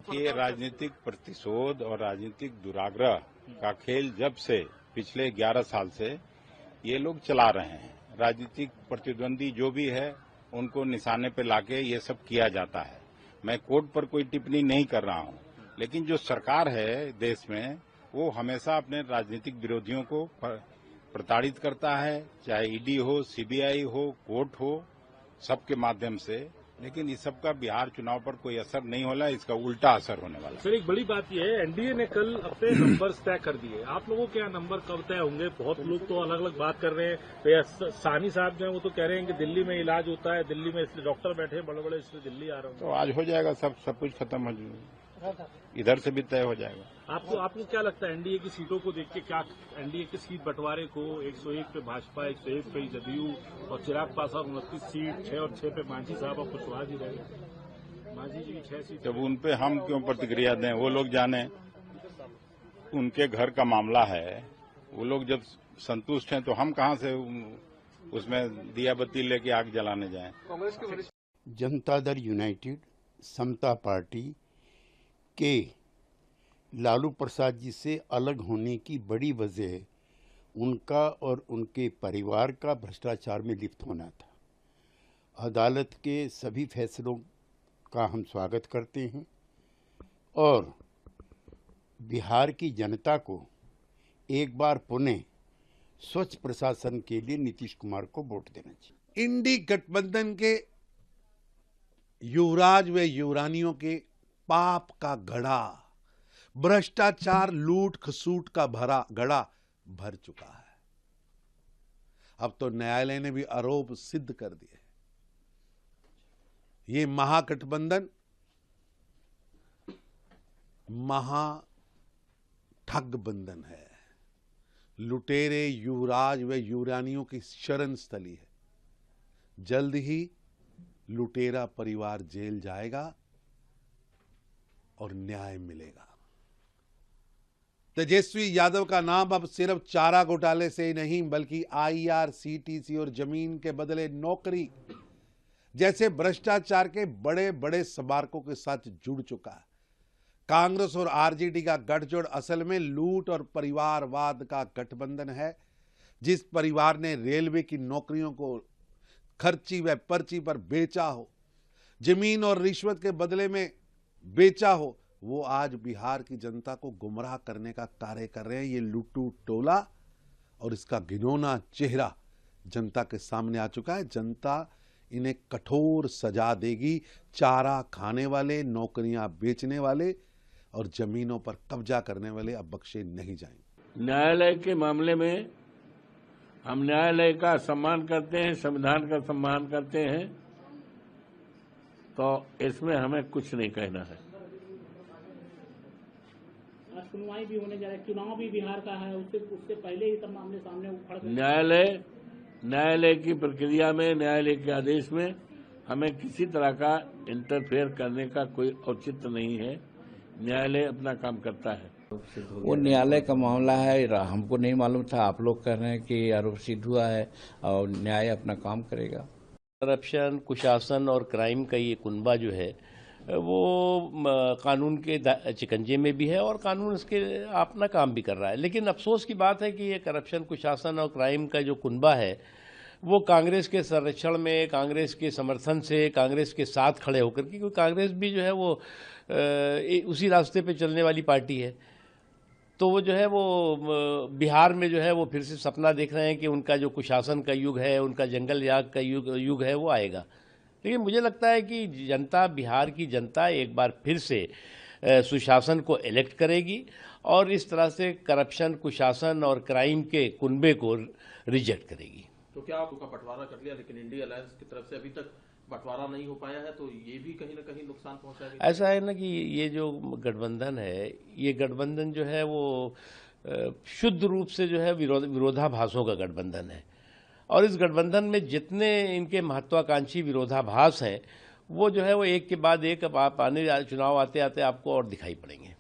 देखिए, राजनीतिक प्रतिशोध और राजनीतिक दुराग्रह का खेल जब से पिछले 11 साल से ये लोग चला रहे हैं। राजनीतिक प्रतिद्वंदी जो भी है उनको निशाने पे लाके ये सब किया जाता है। मैं कोर्ट पर कोई टिप्पणी नहीं कर रहा हूं, लेकिन जो सरकार है देश में वो हमेशा अपने राजनीतिक विरोधियों को प्रताड़ित करता है, चाहे ईडी हो, सीबीआई हो, कोर्ट हो, सबके माध्यम से। लेकिन इस सब का बिहार चुनाव पर कोई असर नहीं होला, इसका उल्टा असर होने वाला है। सर, एक बड़ी बात यह है, एनडीए ने कल अपने नंबर तय कर दिए। आप लोगों के यहाँ नंबर कब तय होंगे? बहुत लोग तो अलग अलग बात कर रहे हैं। तो सानी साहब जो है वो तो कह रहे हैं कि दिल्ली में इलाज होता है, दिल्ली में इसलिए डॉक्टर बैठे बड़े बड़े, इसलिए दिल्ली आ रहे हैं। तो आज हो जाएगा, सब कुछ खत्म हो जाएगा, इधर से भी तय हो जाएगा। आपको क्या लगता है एनडीए की सीटों को देख के, क्या एनडीए की सीट बंटवारे को 101 पे भाजपा, 101 पे जदयू और चिराग पासवान 29 सीट, 6 और 6 पे मांझी साहब और कुशवाहा जी रहेंगे? मांझी जी की 6 सीट। जब उन पे हम क्यों प्रतिक्रिया दें? वो लोग जाने, उनके घर का मामला है। वो लोग जब संतुष्ट हैं तो हम कहां से उसमें दिया बत्ती लेके आग जलाने जाएं? जनता दल यूनाइटेड, समता पार्टी के लालू प्रसाद जी से अलग होने की बड़ी वजह उनका और उनके परिवार का भ्रष्टाचार में लिप्त होना था। अदालत के सभी फैसलों का हम स्वागत करते हैं और बिहार की जनता को एक बार पुनः स्वच्छ प्रशासन के लिए नीतीश कुमार को वोट देना चाहिए। इंडी गठबंधन के युवराज व युवरानियों के पाप का घड़ा, भ्रष्टाचार, लूट खसूट का भरा घड़ा भर चुका है। अब तो न्यायालय ने भी आरोप सिद्ध कर दिए। ये महागठबंधन महा ठग बंधन है। लुटेरे, युवराज व युवरानियों की शरण स्थली है। जल्द ही लुटेरा परिवार जेल जाएगा और न्याय मिलेगा। तेजस्वी यादव का नाम अब सिर्फ चारा घोटाले से ही नहीं बल्कि IRCTC और जमीन के बदले नौकरी जैसे भ्रष्टाचार के बड़े बड़े स्मारकों के साथ जुड़ चुका है। कांग्रेस और आरजेडी का गठजोड़ असल में लूट और परिवारवाद का गठबंधन है। जिस परिवार ने रेलवे की नौकरियों को खर्ची व पर्ची पर बेचा हो, जमीन और रिश्वत के बदले में बेचा हो, वो आज बिहार की जनता को गुमराह करने का कार्य कर रहे हैं। ये लुट्टू टोला और इसका घिनौना चेहरा जनता के सामने आ चुका है। जनता इन्हें कठोर सजा देगी। चारा खाने वाले, नौकरियां बेचने वाले और जमीनों पर कब्जा करने वाले अब बख्शे नहीं जाएंगे। न्यायालय के मामले में हम न्यायालय का सम्मान करते हैं, संविधान का सम्मान करते हैं, तो इसमें हमें कुछ नहीं कहना है। सुनवाई भी होने जा रहा है, चुनाव भी बिहार का है, उससे पहले ही सब मामले सामने उखड़ गए। न्यायालय की प्रक्रिया में, न्यायालय के आदेश में हमें किसी तरह का इंटरफेयर करने का कोई औचित्य नहीं है। न्यायालय अपना काम करता है। वो न्यायालय का मामला है, हमको नहीं मालूम था। आप लोग कह रहे हैं कि आरोप सिद्ध हुआ है और न्याय अपना काम करेगा। करप्शन, कुशासन और क्राइम का ये कुनबा जो है वो कानून के चिकंजे में भी है और कानून इसके अपना काम भी कर रहा है। लेकिन अफसोस की बात है कि ये करप्शन, कुशासन और क्राइम का जो कुनबा है वो कांग्रेस के संरक्षण में, कांग्रेस के समर्थन से, कांग्रेस के साथ खड़े होकर के, क्योंकि कांग्रेस भी जो है वो उसी रास्ते पे चलने वाली पार्टी है। तो वो जो है वो बिहार में जो है वो फिर से सपना देख रहे हैं कि उनका जो कुशासन का युग है, उनका जंगल राज का युग है वो आएगा। लेकिन मुझे लगता है कि जनता, बिहार की जनता एक बार फिर से सुशासन को इलेक्ट करेगी और इस तरह से करप्शन, कुशासन और क्राइम के कुनबे को रिजेक्ट करेगी। तो क्या आपका बंटवारा कर लिया, लेकिन इंडिया अलायंस की तरफ से अभी तक बंटवारा नहीं हो पाया है, तो ये भी कहीं ना कहीं नुकसान पहुंचाएगा? ऐसा है ना कि ये जो गठबंधन है, ये गठबंधन जो है वो शुद्ध रूप से जो है विरोधाभासों का गठबंधन है और इस गठबंधन में जितने इनके महत्वाकांक्षी विरोधाभास हैं वो जो है वो एक के बाद एक आने चुनाव आते आते आपको और दिखाई पड़ेंगे।